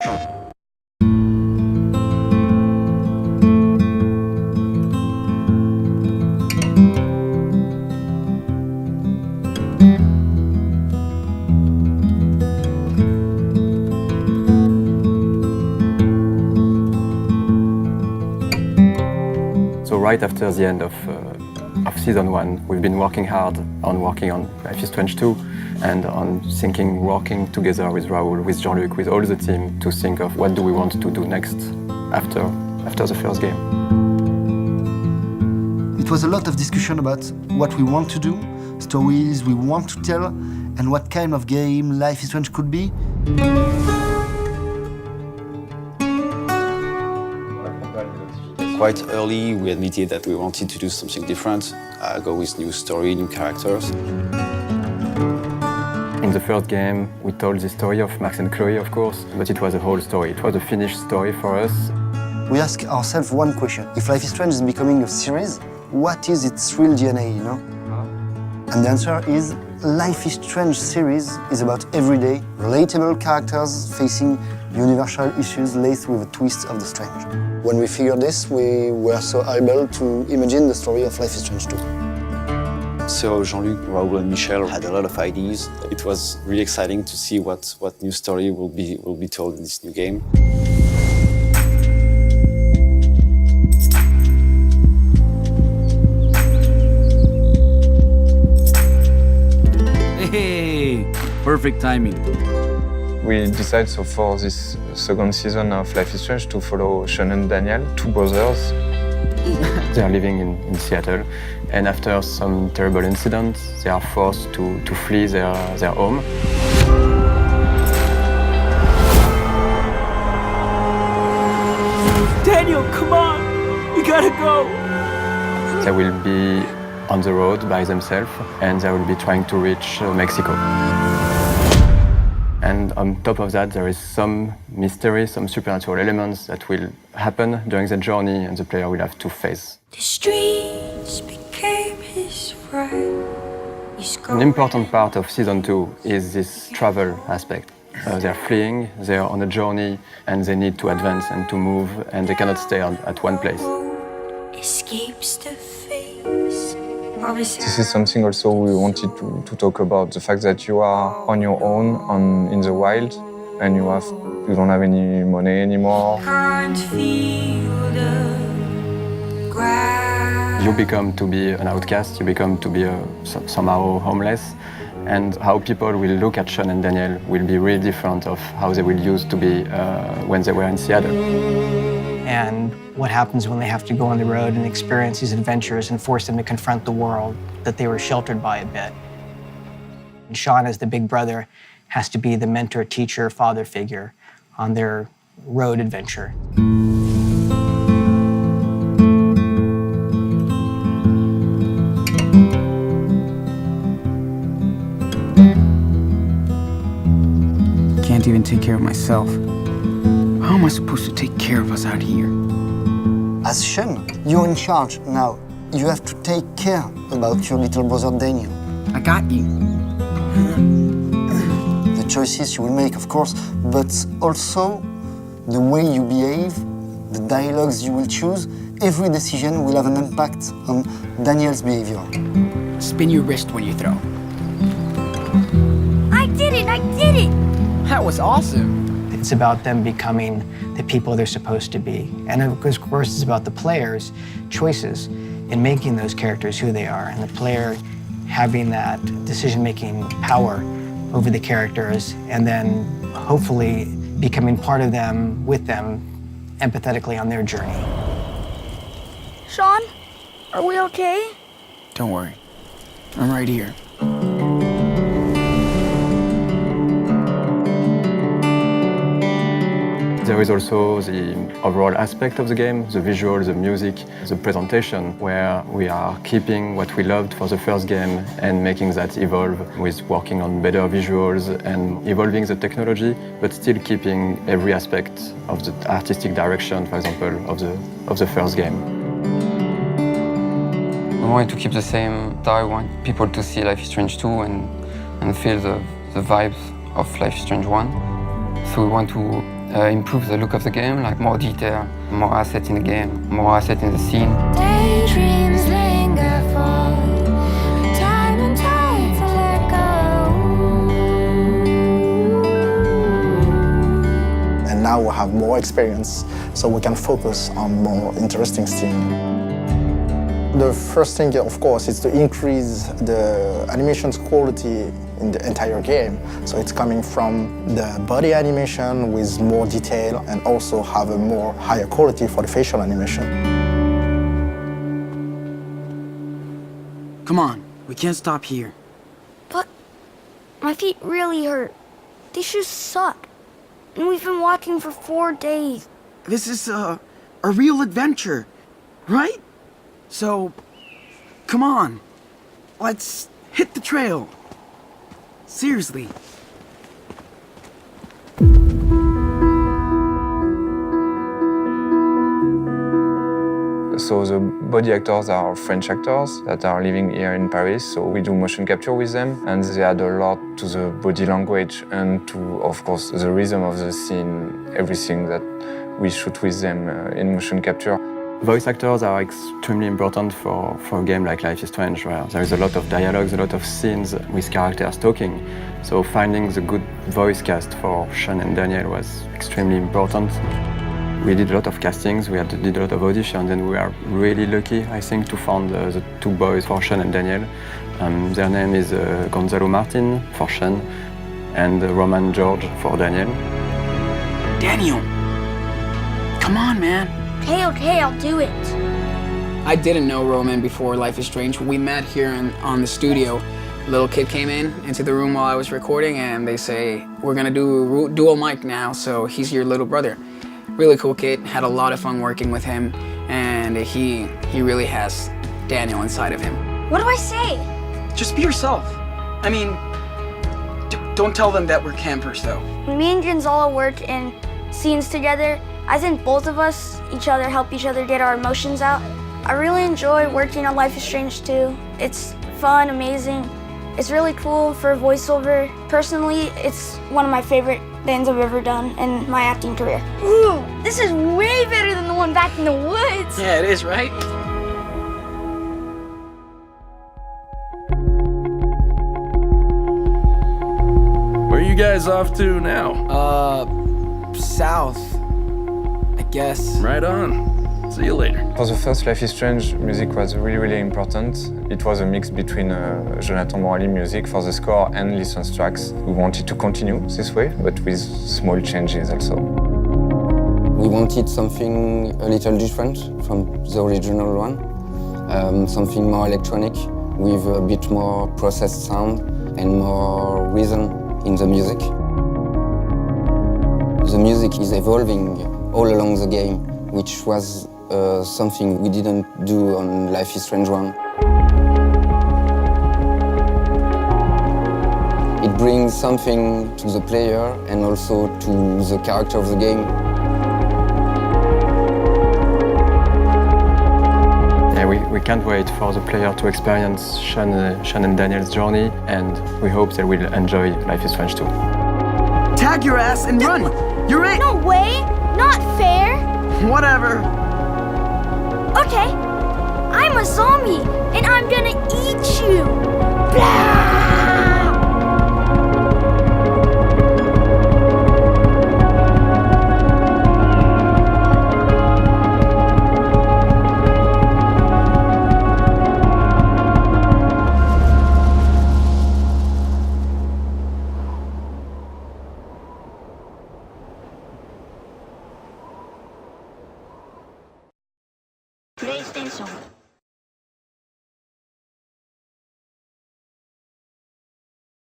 So right after the end of season 1, we've been working hard on working on Life is Strange 2 and on working together with Raoul, with Jean-Luc, with all the team to think of what do we want to do next after the first game. It was a lot of discussion about what we want to do, stories we want to tell, and what kind of game Life is Strange could be. Quite early, we admitted that we wanted to do something different, go with new story, new characters. In the first game, we told the story of Max and Chloe, of course, but it was a whole story. It was a finished story for us. We ask ourselves one question. If Life is Strange is becoming a series, what is its real DNA, you know? And the answer is Life is Strange series is about everyday, relatable characters facing universal issues laced with a twist of the strange. When we figured this, we were so able to imagine the story of Life is Strange 2. So Jean-Luc, Raoul and Michel had a lot of ideas. It was really exciting to see what new story will be told in this new game. Hey, perfect timing. We decided so for this second season of Life is Strange to follow Sean and Daniel, two brothers. They are living in Seattle, and after some terrible incidents, they are forced to flee their home. Daniel, come on! You gotta go! They will be on the road by themselves, and they will be trying to reach Mexico. And on top of that, there is some mystery, some supernatural elements that will happen during the journey, and the player will have to face. The streets became his friend. An important part of season 2 is this travel aspect. They're fleeing, they're on a journey, and they need to advance and to move, and they cannot stay at one place. Escapes the face. This is something also we wanted to talk about, the fact that you are on your own in the wild, and you don't have any money anymore. Can't feel the ground. You become to be an outcast, you become to be somehow homeless, and how people will look at Sean and Daniel will be really different of how they will used to be when they were in Seattle. And what happens when they have to go on the road and experience these adventures and force them to confront the world that they were sheltered by a bit. And Sean, as the big brother, has to be the mentor, teacher, father figure on their road adventure. Can't even take care of myself. How am I supposed to take care of us out here? As Sean, you're in charge now. You have to take care about your little brother Daniel. I got you. The choices you will make, of course, but also the way you behave, the dialogues you will choose. Every decision will have an impact on Daniel's behavior. Spin your wrist when you throw. I did it! I did it! That was awesome. It's about them becoming the people they're supposed to be. And of course, it's about the players' choices in making those characters who they are, and the player having that decision-making power over the characters, and then hopefully becoming part of them, with them, empathetically on their journey. Sean, are we okay? Don't worry. I'm right here. There is also the overall aspect of the game, the visual, the music, the presentation, where we are keeping what we loved for the first game and making that evolve with working on better visuals and evolving the technology, but still keeping every aspect of the artistic direction, for example, of the first game. We wanted to keep the same style. We want people to see Life is Strange 2 and feel the vibes of Life is Strange 1. So we want to improve the look of the game, like more detail, more assets in the game, more assets in the scene. Daydreams linger for time and tide to let go. And now we have more experience, so we can focus on more interesting things. The first thing, of course, is to increase the animation's quality in the entire game. So it's coming from the body animation with more detail and also have a more higher quality for the facial animation. Come on, we can't stop here. But my feet really hurt. These shoes suck. And we've been walking for 4 days. This is a real adventure, right? So, come on, let's hit the trail. Seriously. So the body actors are French actors that are living here in Paris, so we do motion capture with them, and they add a lot to the body language and to, of course, the rhythm of the scene, everything that we shoot with them in motion capture. Voice actors are extremely important for a game like Life is Strange, where there is a lot of dialogues, a lot of scenes with characters talking. So finding the good voice cast for Sean and Daniel was extremely important. We did a lot of castings, did a lot of auditions, and we are really lucky, I think, to find the two boys for Sean and Daniel. Their name is Gonzalo Martin for Sean and Roman George for Daniel. Daniel, come on, man. Okay, I'll do it. I didn't know Roman before Life is Strange. We met here on the studio. A little kid came into the room while I was recording, and they say, we're gonna do dual mic now, so he's your little brother. Really cool kid, had a lot of fun working with him, and he really has Daniel inside of him. What do I say? Just be yourself. I mean, don't tell them that we're campers, though. Me and Gonzalo work in scenes together. I think both of us, help each other get our emotions out. I really enjoy working on Life is Strange too. It's fun, amazing. It's really cool for voiceover. Personally, it's one of my favorite things I've ever done in my acting career. Ooh, this is way better than the one back in the woods. Yeah, it is, right? Where are you guys off to now? South, I guess. Right on. See you later. For the first Life is Strange, music was really, really important. It was a mix between Jonathan Morali music for the score and licensed tracks. We wanted to continue this way, but with small changes also. We wanted something a little different from the original one, something more electronic with a bit more processed sound and more rhythm in the music. The music is evolving all along the game, which was something we didn't do on Life is Strange 1. It brings something to the player and also to the character of the game. Yeah, we can't wait for the player to experience Sean and Daniel's journey, and we hope they will enjoy Life is Strange too. Tag your ass and run! You're it! No way! Not fair! Whatever. Okay, I'm a zombie, and I'm gonna eat you! Blah! PlayStation